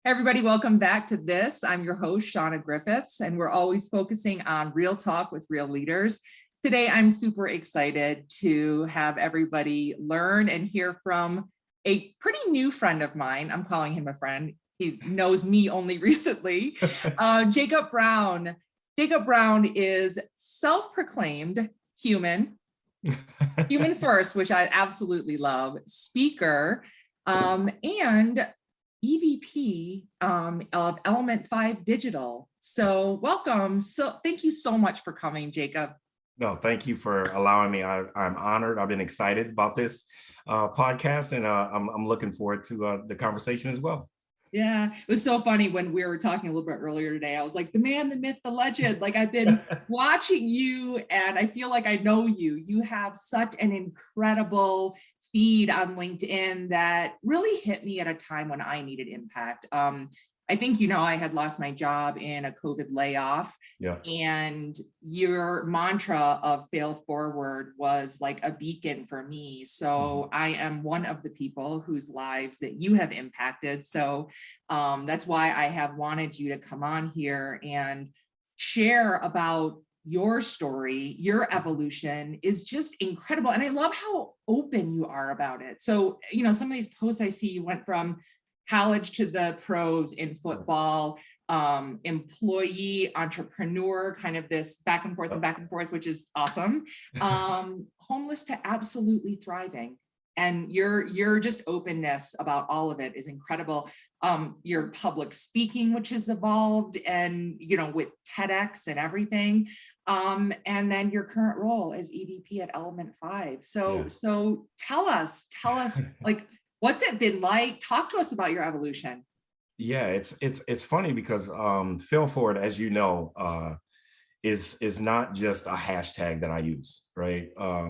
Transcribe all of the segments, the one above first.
Everybody, welcome back to this. I'm your host, Shauna Griffiths, and we're always focusing on real talk with real leaders. Today, I'm super excited to have everybody learn and hear from a pretty new friend of mine. I'm calling him a friend. He knows me only recently. Jacob Brown. Jacob Brown is self-proclaimed human first, which I absolutely love, speaker, and EVP of Element 5 Digital. So welcome. So thank you so much for coming, Jacob. No, thank you for allowing me. I'm honored. I've been excited about this podcast, and I'm looking forward to the conversation as well. Yeah, it was so funny when we were talking a little bit earlier today. I was like, the man, the myth, the legend. Like, I've been watching you and I feel like I know you. You have such an incredible feed on LinkedIn that really hit me at a time when I needed impact. I think, I had lost my job in a COVID layoff. Yeah. And your mantra of fail forward was like a beacon for me. So I am one of the people whose lives that you have impacted. So that's why I have wanted you to come on here and share about your story. Your evolution is just incredible. And I love how open you are about it. So, some of these posts I see, you went from college to the pros in football, employee, entrepreneur, kind of this back and forth, which is awesome. Homeless to absolutely thriving. And your just openness about all of it is incredible. Your public speaking, which has evolved, and with TEDx and everything. And then your current role as EVP at Element 5. So tell us like, what's it been like? Talk to us about your evolution. Yeah, it's funny because fail forward, as you know, is not just a hashtag that I use, right?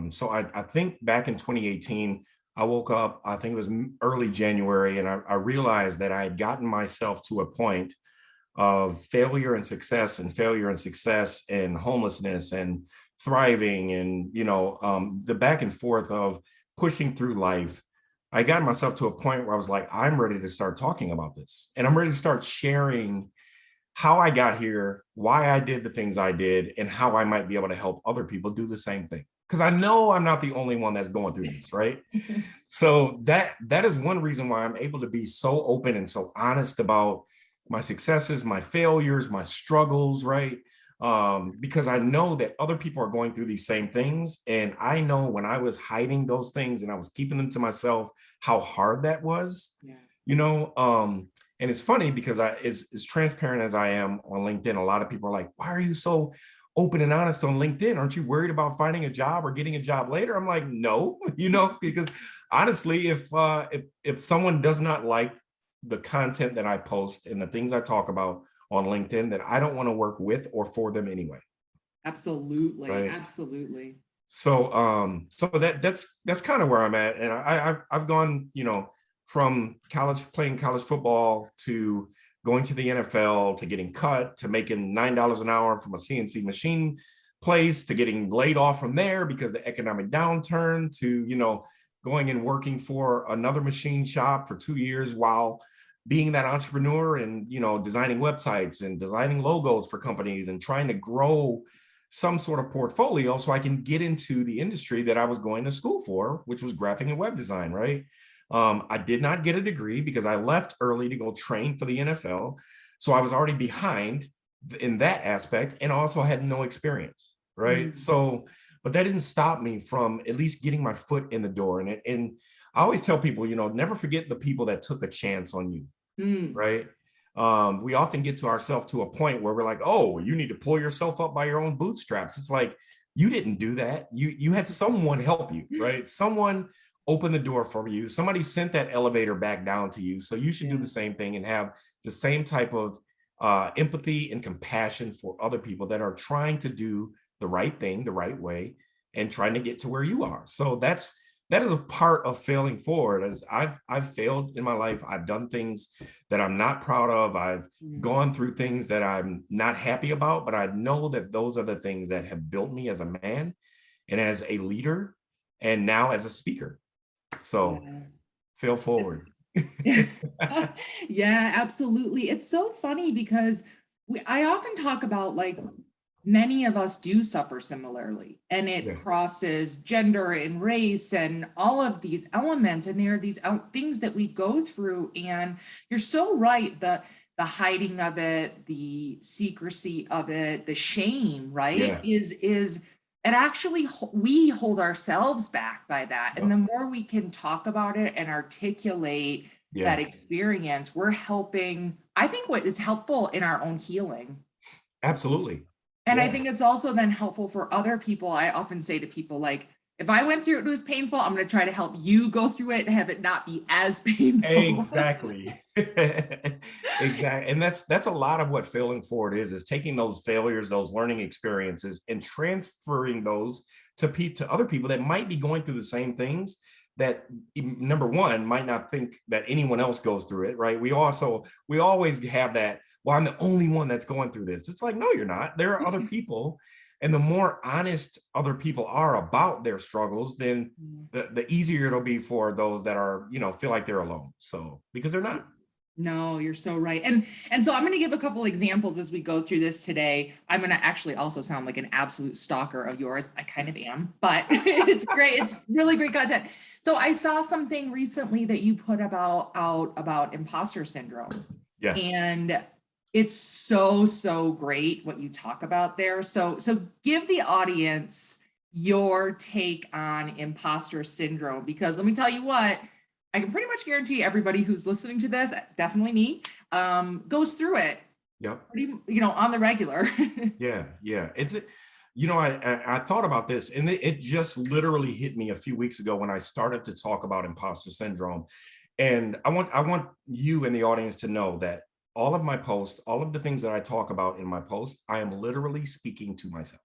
So I think back in 2018, I woke up, I think it was early January, and I realized that I had gotten myself to a point of failure and success and homelessness and thriving and, the back and forth of pushing through life. I got myself to a point where I was like, I'm ready to start talking about this. And I'm ready to start sharing how I got here, why I did the things I did, and how I might be able to help other people do the same thing. Because I know I'm not the only one that's going through this, right? So that is one reason why I'm able to be so open and so honest about my successes, my failures, my struggles, right? Because I know that other people are going through these same things. And I know when I was hiding those things and I was keeping them to myself, how hard that was, and it's funny because as transparent as I am on LinkedIn, a lot of people are like, why are you so open and honest on LinkedIn? Aren't you worried about finding a job or getting a job later? I'm like, no, because honestly, if someone does not like the content that I post and the things I talk about on LinkedIn, that I don't want to work with or for them anyway. Absolutely. Right? Absolutely. So that's kind of where I'm at. And I've gone, from playing college football to going to the NFL, to getting cut, to making $9 an hour from a CNC machine place, to getting laid off from there because of the economic downturn, to, going and working for another machine shop for 2 years while being that entrepreneur and, designing websites and designing logos for companies and trying to grow some sort of portfolio so I can get into the industry that I was going to school for, which was graphic and web design, right? I did not get a degree because I left early to go train for the NFL. So I was already behind in that aspect and also had no experience, right? So, but that didn't stop me from at least getting my foot in the door. And I always tell people, never forget the people that took a chance on you, right? We often get to ourselves to a point where we're like, oh, you need to pull yourself up by your own bootstraps. It's like, you didn't do that. You had someone help you, right? Someone opened the door for you. Somebody sent that elevator back down to you. So you should do the same thing and have the same type of empathy and compassion for other people that are trying to do the right thing, the right way, and trying to get to where you are. So that is a part of failing forward. As I've failed in my life. I've done things that I'm not proud of. I've gone through things that I'm not happy about, but I know that those are the things that have built me as a man and as a leader and now as a speaker. So fail forward. Yeah, absolutely. It's so funny because I often talk about like many of us do suffer similarly, and it Yeah, crosses gender and race and all of these elements. And there are these things that we go through. And you're so right. The hiding of it, the secrecy of it, the shame, right, yeah, is it actually we hold ourselves back by that. And yep, the more we can talk about it and articulate that yes, experience, we're helping, I think what is helpful in our own healing. absolutely. And I Yeah. think it's also then helpful for other people. I often say to people, like, if I went through it, it was painful, I'm going to try to help you go through it and have it not be as painful. Exactly. Exactly. And that's a lot of what failing forward is taking those failures, those learning experiences, and transferring those to other people that might be going through the same things that number one might not think that anyone else goes through it, right? We always have that, well, I'm the only one that's going through this. It's like, no, you're not. There are other people. And the more honest other people are about their struggles, then the easier it'll be for those that are, feel like they're alone. So, because they're not. No, you're so right. And so I'm going to give a couple examples as we go through this today. I'm going to actually also sound like an absolute stalker of yours. I kind of am, but it's great. It's really great content. So I saw something recently that you put out about imposter syndrome. Yeah. And it's so great what you talk about there. So give the audience your take on imposter syndrome, because let me tell you what, I can pretty much guarantee everybody who's listening to this, definitely me, goes through it Yep. pretty, on the regular. Yeah. Yeah. I thought about this, and it just literally hit me a few weeks ago when I started to talk about imposter syndrome. And I want you and the audience to know that all of my posts, all of the things that I talk about in my posts, I am literally speaking to myself.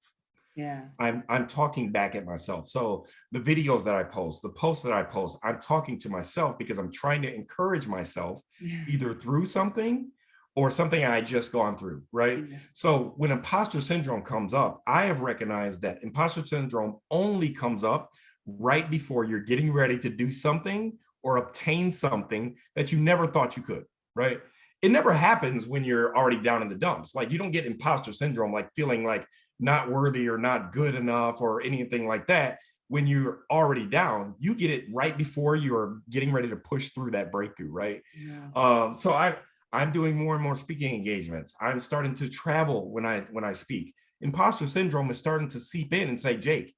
Yeah. I'm talking back at myself. So the videos that I post, the posts that I post, I'm talking to myself because I'm trying to encourage myself Yeah. either through something or something I just gone through, right? Yeah. So when imposter syndrome comes up, I have recognized that imposter syndrome only comes up right before you're getting ready to do something or obtain something that you never thought you could, right? It never happens when you're already down in the dumps. Like, you don't get imposter syndrome like feeling like not worthy or not good enough or anything like that when you're already down. You get it right before you're getting ready to push through that breakthrough, right? Yeah. I'm doing more and more speaking engagements. I'm starting to travel when I speak. Imposter syndrome is starting to seep in and say, Jake,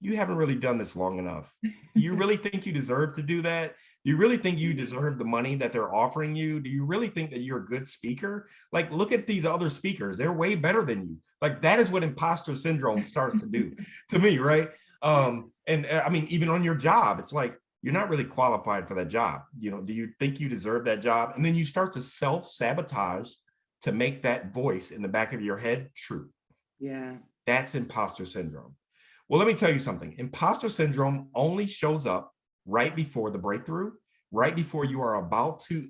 you haven't really done this long enough. Do you really think you deserve to do that? Do you really think you deserve the money that they're offering you? Do you really think that you're a good speaker? Like, look at these other speakers. They're way better than you. Like, that is what imposter syndrome starts to do to me, right? And I mean, even on your job, it's like, you're not really qualified for that job. Do you think you deserve that job? And then you start to self-sabotage to make that voice in the back of your head true. Yeah. That's imposter syndrome. Well, let me tell you something. Imposter syndrome only shows up right before the breakthrough, right before you are about to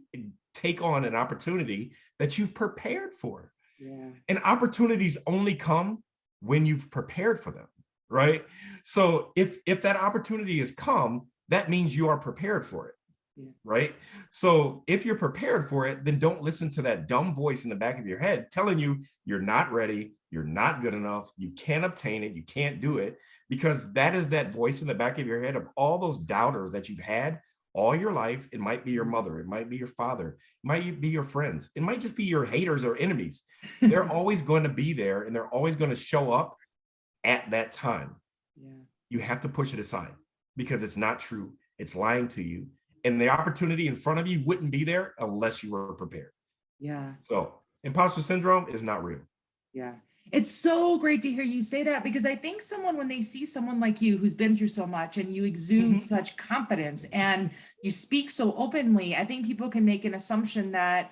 take on an opportunity that you've prepared for. Yeah. And opportunities only come when you've prepared for them, right? So if that opportunity has come, that means you are prepared for it. Yeah. Right. So if you're prepared for it, then don't listen to that dumb voice in the back of your head telling you you're not ready, you're not good enough, you can't obtain it, you can't do it, because that is that voice in the back of your head of all those doubters that you've had all your life. It might be your mother, it might be your father, it might be your friends, it might just be your haters or enemies. They're always going to be there, and they're always going to show up at that time. Yeah. You have to push it aside because it's not true. It's lying to you. And the opportunity in front of you wouldn't be there unless you were prepared. Yeah. So imposter syndrome is not real. Yeah. It's so great to hear you say that, because I think someone, when they see someone like you who's been through so much and you exude such confidence and you speak so openly, I think people can make an assumption that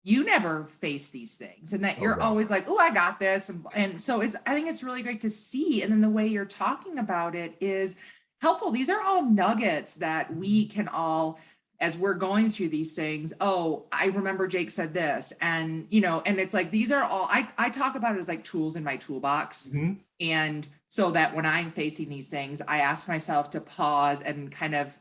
you never face these things and that Oh, you're God. always like, oh, I got this. And so I think it's really great to see. And then the way you're talking about it is helpful. These are all nuggets that we can all, as we're going through these things, oh, I remember Jake said this. And, and it's like, these are all, I talk about it as like tools in my toolbox. Mhm. And so that when I'm facing these things, I ask myself to pause and kind of,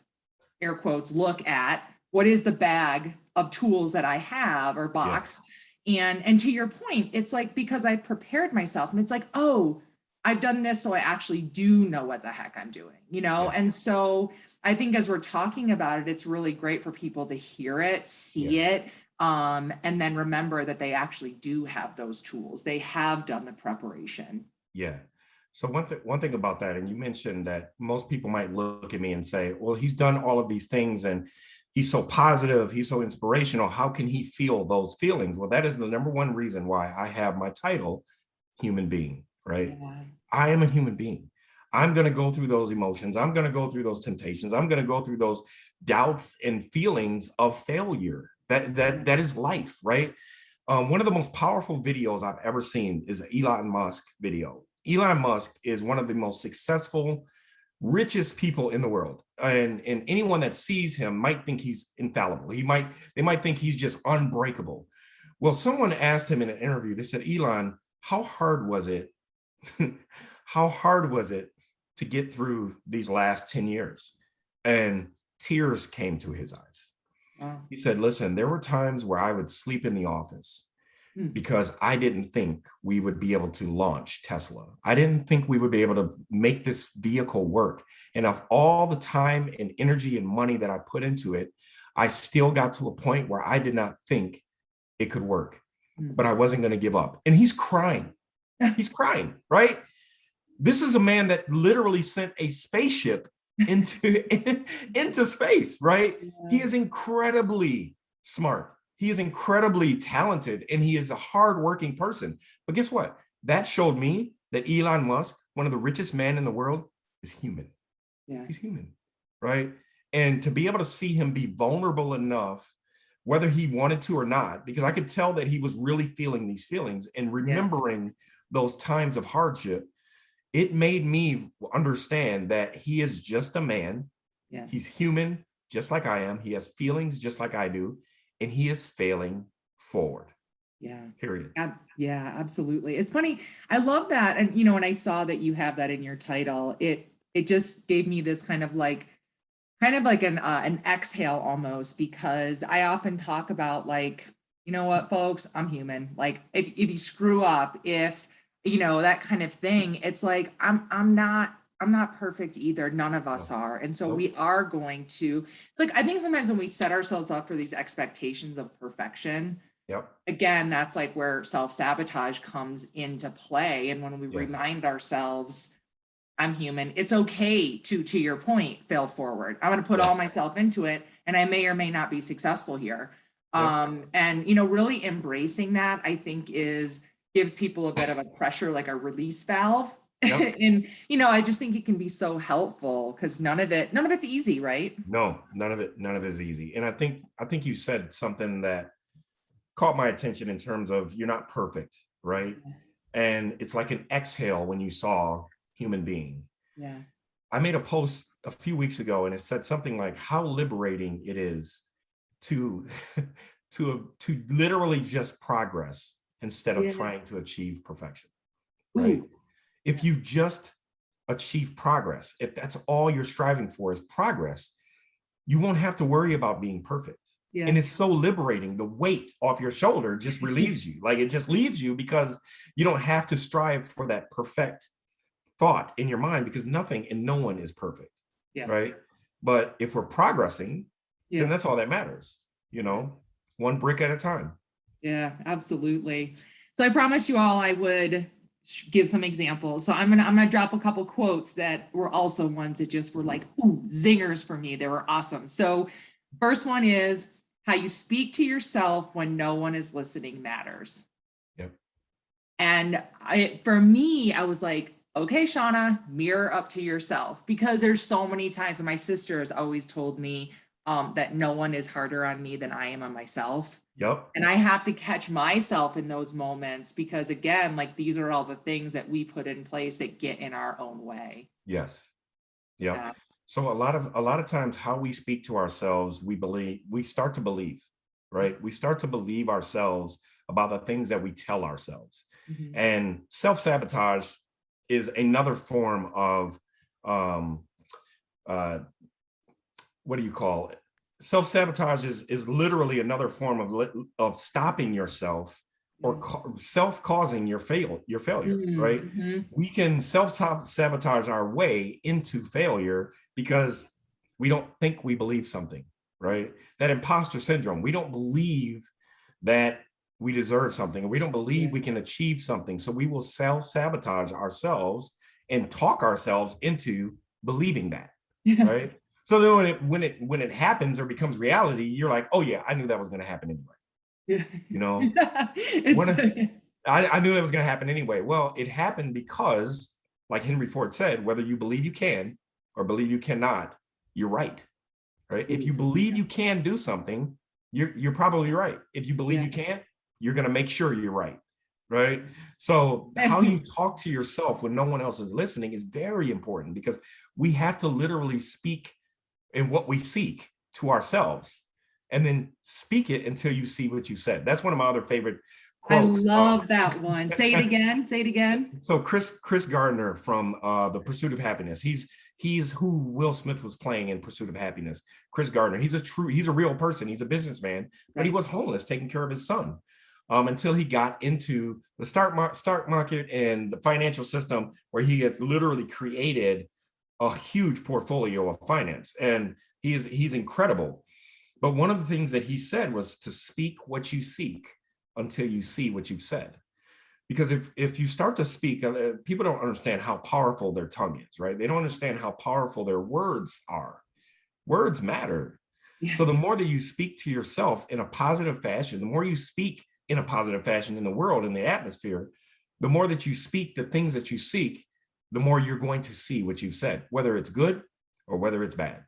air quotes, look at what is the bag of tools that I have or box? And to your point, it's like, because I prepared myself and it's like, oh, I've done this, so I actually do know what the heck I'm doing, you know? And so I think as we're talking about it, it's really great for people to hear it, see it, and then remember that they actually do have those tools. They have done the preparation. Yeah. So one thing about that, and you mentioned that most people might look at me and say, well, he's done all of these things and he's so positive, he's so inspirational. How can he feel those feelings? Well, that is the number one reason why I have my title, human being, right? Yeah. I am a human being. I'm going to go through those emotions. I'm going to go through those temptations. I'm going to go through those doubts and feelings of failure. That is life, right? One of the most powerful videos I've ever seen is an Elon Musk video. Elon Musk is one of the most successful, richest people in the world. And anyone that sees him might think he's infallible. They might think he's just unbreakable. Well, someone asked him in an interview, they said, Elon, how hard was it? How hard was it to get through these last 10 years? And tears came to his eyes. Wow. He said, listen, there were times where I would sleep in the office because I didn't think we would be able to launch Tesla. I didn't think we would be able to make this vehicle work. And of all the time and energy and money that I put into it, I still got to a point where I did not think it could work, but I wasn't going to give up. And he's crying. He's crying, right? This is a man that literally sent a spaceship into space, right? Yeah. He is incredibly smart. He is incredibly talented, and he is a hardworking person. But guess what? That showed me that Elon Musk, one of the richest men in the world, is human. Yeah. He's human, right? And to be able to see him be vulnerable enough, whether he wanted to or not, because I could tell that he was really feeling these feelings and remembering those times of hardship, it made me understand that he is just a man. Yeah. He's human, just like I am. He has feelings just like I do, and he is failing forward. Yeah. Period. Yeah, absolutely. It's funny. I love that. And, you know, when I saw that you have that in your title, it just gave me this kind of like an exhale almost, because I often talk about, like, you know what, folks, I'm human. Like, if you screw up, if, you know, that kind of thing, it's like, I'm not perfect either. None of us are. And so we are going to, it's like, I think sometimes when we set ourselves up for these expectations of perfection, again, that's like where self-sabotage comes into play. And when we remind ourselves, I'm human, it's okay to your point, fail forward. I'm going to put all myself into it, and I may or may not be successful here. And, you know, really embracing that, I think, gives people a bit of a pressure, like a release valve. And, you know, I just think it can be so helpful, because none of it's easy, right? No, none of it is easy. And I think you said something that caught my attention in terms of, you're not perfect, right? And it's like an exhale when you saw human being. Yeah. I made a post a few weeks ago, and it said something like how liberating it is to literally just progress instead of trying to achieve perfection, right? If you just achieve progress, if that's all you're striving for is progress, you won't have to worry about being perfect. Yeah. And it's so liberating. The weight off your shoulder just relieves you. Like, it just leaves you, because you don't have to strive for that perfect thought in your mind, because nothing and no one is perfect. Yeah. Right. But if we're progressing, then that's all that matters, you know, one brick at a time. Yeah, absolutely. So I promised you all I would give some examples. So I'm gonna drop a couple quotes that were also ones that just were like, ooh, zingers for me. They were awesome. So first one is, how you speak to yourself when no one is listening matters. Yep. And for me, I was like, okay, Shauna, mirror up to yourself, because there's so many times, and my sister has always told me that no one is harder on me than I am on myself. Yep. And I have to catch myself in those moments, because again, like, these are all the things that we put in place that get in our own way. Yes. Yep. Yeah. So a lot of times, how we speak to ourselves, we start to believe, right? We start to believe ourselves about the things that we tell ourselves. Mm-hmm. And self-sabotage is another form of what do you call it? self-sabotage is literally another form of stopping yourself or self-causing your failure, right? Mm-hmm. We can self-sabotage our way into failure because we don't think we believe something, right? That imposter syndrome, we don't believe that we deserve something, or we don't believe we can achieve something. So we will self-sabotage ourselves and talk ourselves into believing that, right? So then when it happens or becomes reality, you're like, oh yeah, I knew that was going to happen anyway. You know, I knew that was going to happen anyway. Well, it happened because, like Henry Ford said, whether you believe you can or believe you cannot, you're right. Right? If you believe you can do something, you're probably right. If you believe you can't, you're going to make sure you're right. Right? So how you talk to yourself when no one else is listening is very important, because we have to literally speak in what we seek to ourselves, and then speak it until you see what you said. That's one of my other favorite quotes. I love that one. Say it again. Say it again. So Chris Gardner from The Pursuit of Happiness. He's who Will Smith was playing in Pursuit of Happiness. Chris Gardner. He's a real person. He's a businessman, but he was homeless, taking care of his son, until he got into the stock market and the financial system, where he has literally created a huge portfolio of finance, and he's incredible. But one of the things that he said was to speak what you seek until you see what you've said. Because if you start to speak, people don't understand how powerful their tongue is, right? They don't understand how powerful their words are. Words matter. So the more that you speak to yourself in a positive fashion, the more you speak in a positive fashion in the world, in the atmosphere, the more that you speak the things that you seek, the more you're going to see what you've said, whether it's good or whether it's bad.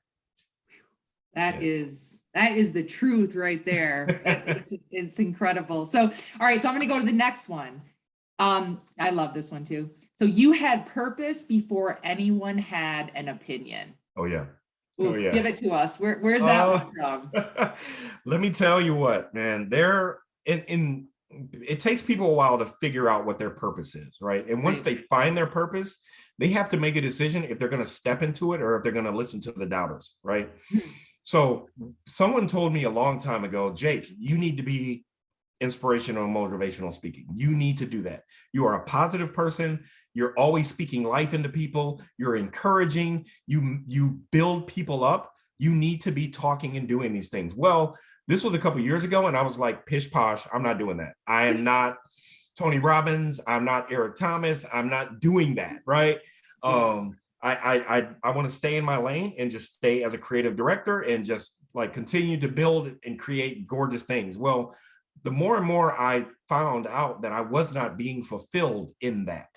That is the truth right there. It's incredible. So, all right. So I'm going to go to the next one. I love this one too. So you had purpose before anyone had an opinion. Oh yeah. Ooh, oh yeah. Give it to us. Where's that one from? Let me tell you what, man. It takes people a while to figure out what their purpose is, right? And once they find their purpose, they have to make a decision if they're going to step into it or if they're going to listen to the doubters, right? So someone told me a long time ago, Jake, you need to be inspirational and motivational speaking. You need to do that. You are a positive person. You're always speaking life into people. You're encouraging. You build people up. You need to be talking and doing these things. Well, this was a couple of years ago, and I was like, pish posh, I'm not doing that. I am not Tony Robbins. I'm not Eric Thomas. I'm not doing that, right? I want to stay in my lane and just stay as a creative director and just like continue to build and create gorgeous things. Well, the more and more I found out that I was not being fulfilled in that,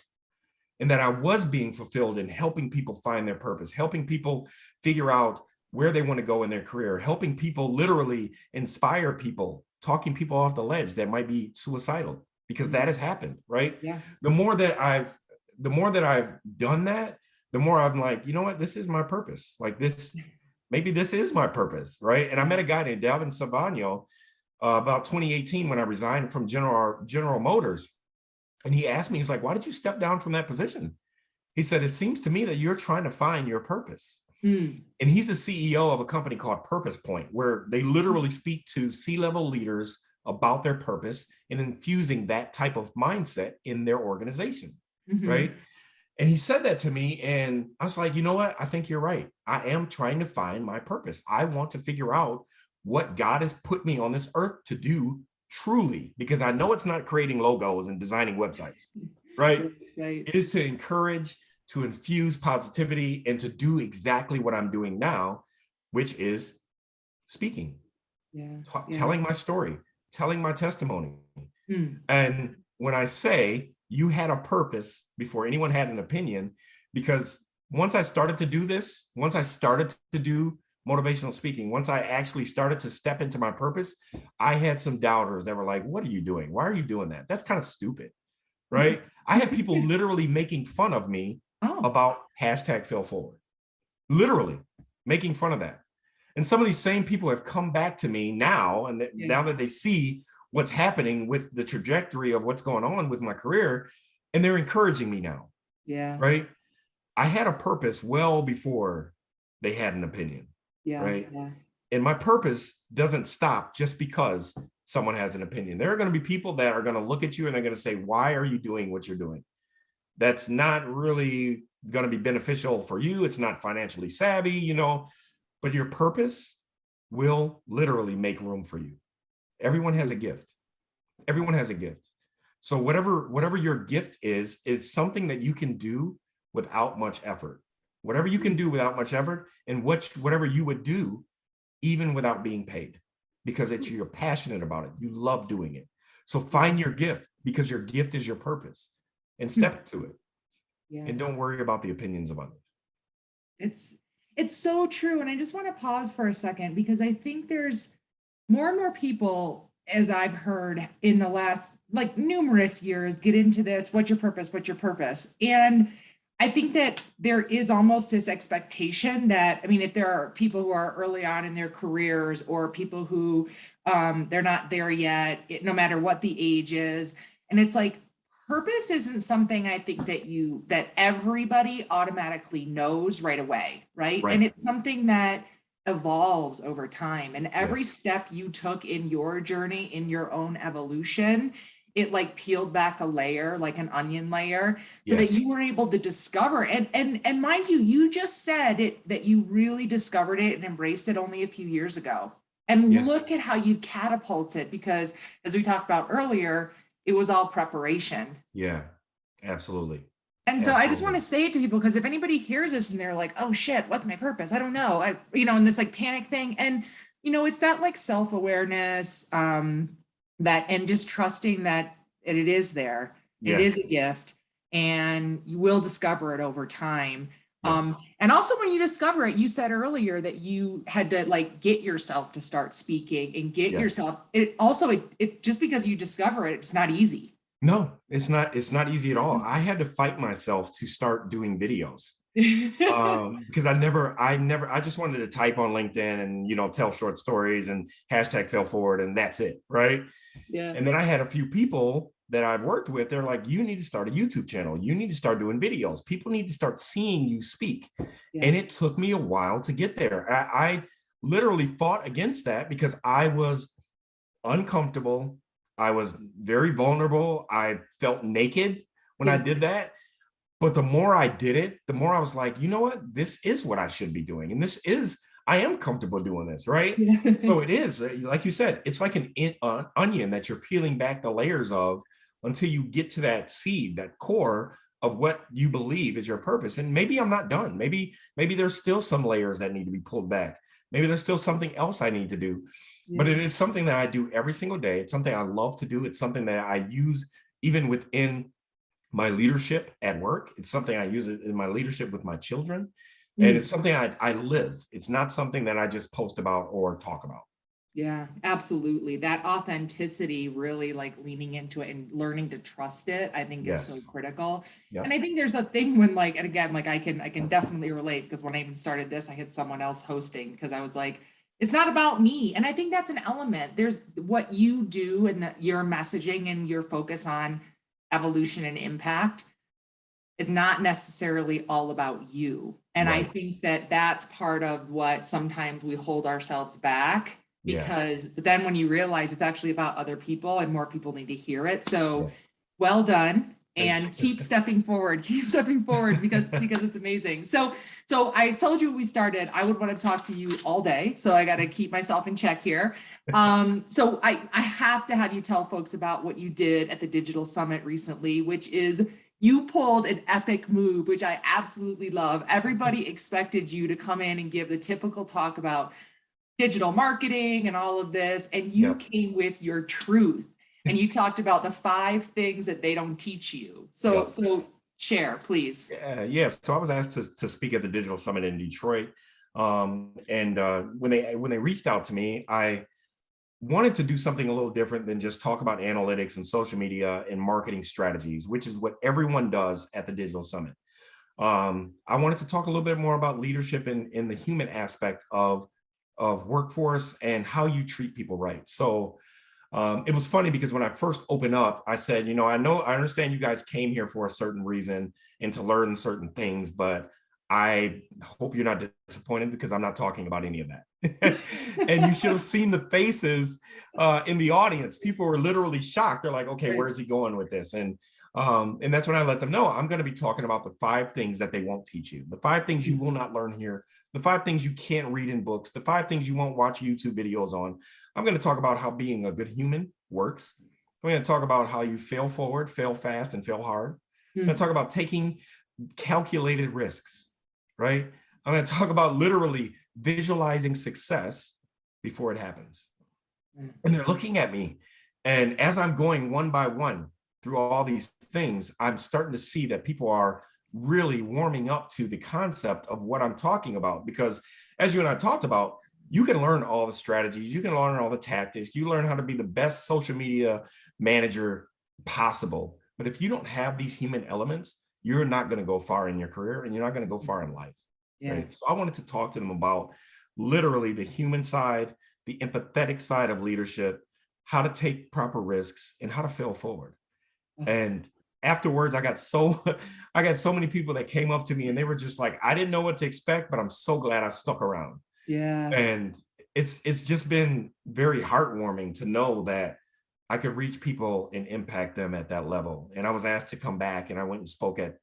and that I was being fulfilled in helping people find their purpose, helping people figure out where they want to go in their career, helping people literally inspire people, talking people off the ledge that might be suicidal, because that has happened, right? The more that I've done that, the more I'm like, you know what, this is my purpose. Like maybe this is my purpose, right? And I met a guy named Dalvin Savagno about 2018 when I resigned from General Motors. And he asked me, he's like, why did you step down from that position? He said, it seems to me that you're trying to find your purpose. And he's the CEO of a company called Purpose Point, where they literally speak to C-level leaders about their purpose and infusing that type of mindset in their organization, right? And he said that to me, and I was like, you know what? I think you're right. I am trying to find my purpose. I want to figure out what God has put me on this earth to do truly, because I know it's not creating logos and designing websites, right? It is to encourage, to infuse positivity, and to do exactly what I'm doing now, which is speaking, telling my story, telling my testimony. And when I say you had a purpose before anyone had an opinion, because once I started to do this, once I started to do motivational speaking, once I actually started to step into my purpose, I had some doubters that were like, what are you doing? Why are you doing that? That's kind of stupid, right? I had people literally making fun of me about #failforward, literally making fun of that. And some of these same people have come back to me now, and now that they see what's happening with the trajectory of what's going on with my career, and they're encouraging me now. Right? I had a purpose well before they had an opinion. Right? And my purpose doesn't stop just because someone has an opinion. There are going to be people that are going to look at you and they're going to say, why are you doing what you're doing? That's not really going to be beneficial for you. It's not financially savvy, you know, but your purpose will literally make room for you. Everyone has a gift. Everyone has a gift. So whatever your gift is something that you can do without much effort. Whatever you can do without much effort, and whatever you would do even without being paid, because you're passionate about it. You love doing it. So find your gift, because your gift is your purpose, and step into it. Yeah. And don't worry about the opinions of others. It's so true. And I just want to pause for a second, because I think there's more and more people, as I've heard in the last like numerous years, get into this, what's your purpose? What's your purpose? And I think that there is almost this expectation that, I mean, if there are people who are early on in their careers, or people who they're not there yet, no matter what the age is. And it's like, purpose isn't something I think that everybody automatically knows right away, right? And it's something that evolves over time. And every step you took in your journey, in your own evolution, it like peeled back a layer, like an onion layer, so that you were able to discover. And mind you, you just said it, that you really discovered it and embraced it only a few years ago. And look at how you've catapulted, because as we talked about earlier, it was all preparation. Yeah, absolutely. And so I just want to say it to people, because if anybody hears this and they're like, oh shit, what's my purpose? I don't know. And this like panic thing. And, it's that like self-awareness, and just trusting that it is there. It is a gift, and you will discover it over time. And also when you discover it, you said earlier that you had to like get yourself to start speaking and get yourself, it just because you discover it, it's not easy. No, it's not easy at all. I had to fight myself to start doing videos. Because I just wanted to type on LinkedIn and, tell short stories and hashtag fail forward, and that's it. Right. Yeah. And then I had a few people that I've worked with. They're like, you need to start a YouTube channel. You need to start doing videos. People need to start seeing you speak. Yeah. And it took me a while to get there. I literally fought against that because I was uncomfortable. I was very vulnerable. I felt naked when I did that. But the more I did it, the more I was like, you know what? This is what I should be doing. And I am comfortable doing this, right? So it is, like you said, it's like an onion that you're peeling back the layers of until you get to that seed, that core of what you believe is your purpose. And maybe I'm not done. Maybe there's still some layers that need to be pulled back. Maybe there's still something else I need to do. But it is something that I do every single day. It's something I love to do. It's something that I use even within my leadership at work. It's something I use in my leadership with my children. And it's something I live. It's not something that I just post about or talk about. Yeah, absolutely. That authenticity, really like leaning into it and learning to trust it, I think is so critical. Yep. And I think there's a thing when like, and again, like I can definitely relate, because when I even started this, I had someone else hosting, because I was like, it's not about me. And I think that's an element. There's what you do and your messaging and your focus on evolution and impact is not necessarily all about you. And I think that that's part of what sometimes we hold ourselves back, because then when you realize it's actually about other people and more people need to hear it. So well done, and keep stepping forward, because it's amazing. So I told you when we started, I would want to talk to you all day. So I got to keep myself in check here. So I have to have you tell folks about what you did at the Digital Summit recently, which is you pulled an epic move, which I absolutely love. Everybody expected you to come in and give the typical talk about digital marketing and all of this, and you came with your truth. And you talked about the 5 things that they don't teach you. So share, please. So I was asked to speak at the Digital Summit in Detroit. When they reached out to me, I wanted to do something a little different than just talk about analytics and social media and marketing strategies, which is what everyone does at the Digital Summit. I wanted to talk a little bit more about leadership in the human aspect of workforce and how you treat people right. So it was funny because when I first opened up, I said, I understand you guys came here for a certain reason and to learn certain things, but I hope you're not disappointed because I'm not talking about any of that. And you should have seen the faces in the audience. People were literally shocked. They're like, okay, where is he going with this? And that's when I let them know I'm going to be talking about the 5 things that they won't teach you, the 5 things you will not learn here, the 5 things you can't read in books, the 5 things you won't watch YouTube videos on. I'm going to talk about how being a good human works. I'm going to talk about how you fail forward, fail fast, and fail hard. I'm going to talk about taking calculated risks. Right? I'm going to talk about literally visualizing success before it happens. And they're looking at me. And as I'm going one by one through all these things, I'm starting to see that people are really warming up to the concept of what I'm talking about. Because as you and I talked about, you can learn all the strategies, you can learn all the tactics, you learn how to be the best social media manager possible. But if you don't have these human elements, you're not going to go far in your career and you're not going to go far in life. Yeah. Right? So I wanted to talk to them about literally the human side, the empathetic side of leadership, how to take proper risks and how to fail forward. And afterwards, I got so many people that came up to me and they were just like, I didn't know what to expect, but I'm so glad I stuck around. Yeah. And it's just been very heartwarming to know that I could reach people and impact them at that level. And I was asked to come back, and I went and spoke in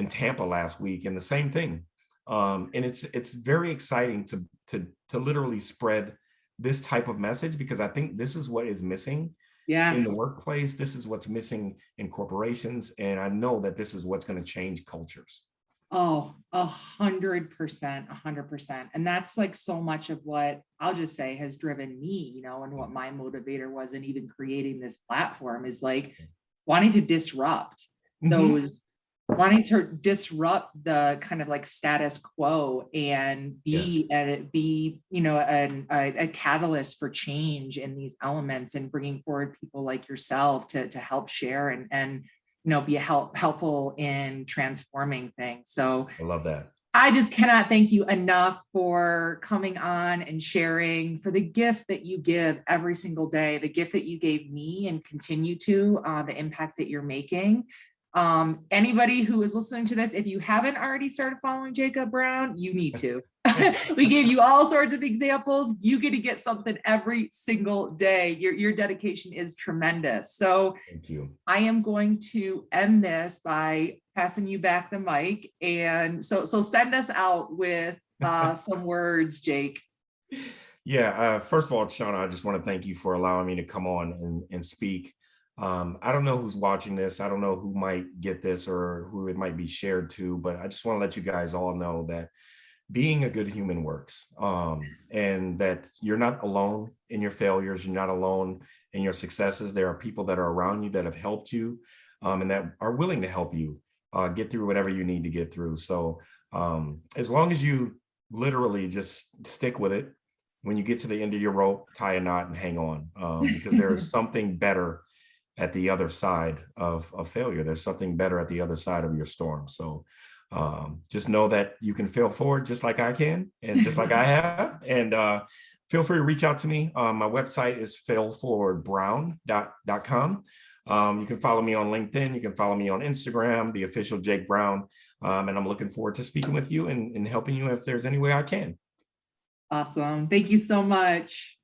Tampa last week, and the same thing. And it's very exciting to literally spread this type of message, because I think this is what is missing in the workplace. This is what's missing in corporations, and I know that this is what's going to change cultures. Oh, 100%, 100%. And that's like so much of what I'll just say has driven me, you know, and what my motivator was in even creating this platform is like wanting to disrupt those, wanting to disrupt the kind of like status quo and be, you know, a catalyst for change in these elements, and bringing forward people like yourself to help share and you know, be helpful in transforming things. So I love that. I just cannot thank you enough for coming on and sharing, for the gift that you give every single day, the gift that you gave me and continue to, the impact that you're making. Anybody who is listening to this, if you haven't already started following Jacob Brown, you need to. We gave you all sorts of examples. You get to get something every single day. Your dedication is tremendous. So thank you. I am going to end this by passing you back the mic. And so send us out with some words, Jake. Yeah. First of all, Shauna, I just want to thank you for allowing me to come on and speak. I don't know who's watching this. I don't know who might get this or who it might be shared to, but I just want to let you guys all know that being a good human works, and that you're not alone in your failures. You're not alone in your successes. There are people that are around you that have helped you, and that are willing to help you get through whatever you need to get through. So as long as you literally just stick with it, when you get to the end of your rope, tie a knot and hang on, because there is something better at the other side of failure. There's something better at the other side of your storm. So just know that you can fail forward just like I can, and just like I have. And feel free to reach out to me. My website is failforwardbrown.com. You can follow me on LinkedIn. You can follow me on Instagram, the official Jake Brown. And I'm looking forward to speaking with you and helping you if there's any way I can. Awesome. Thank you so much.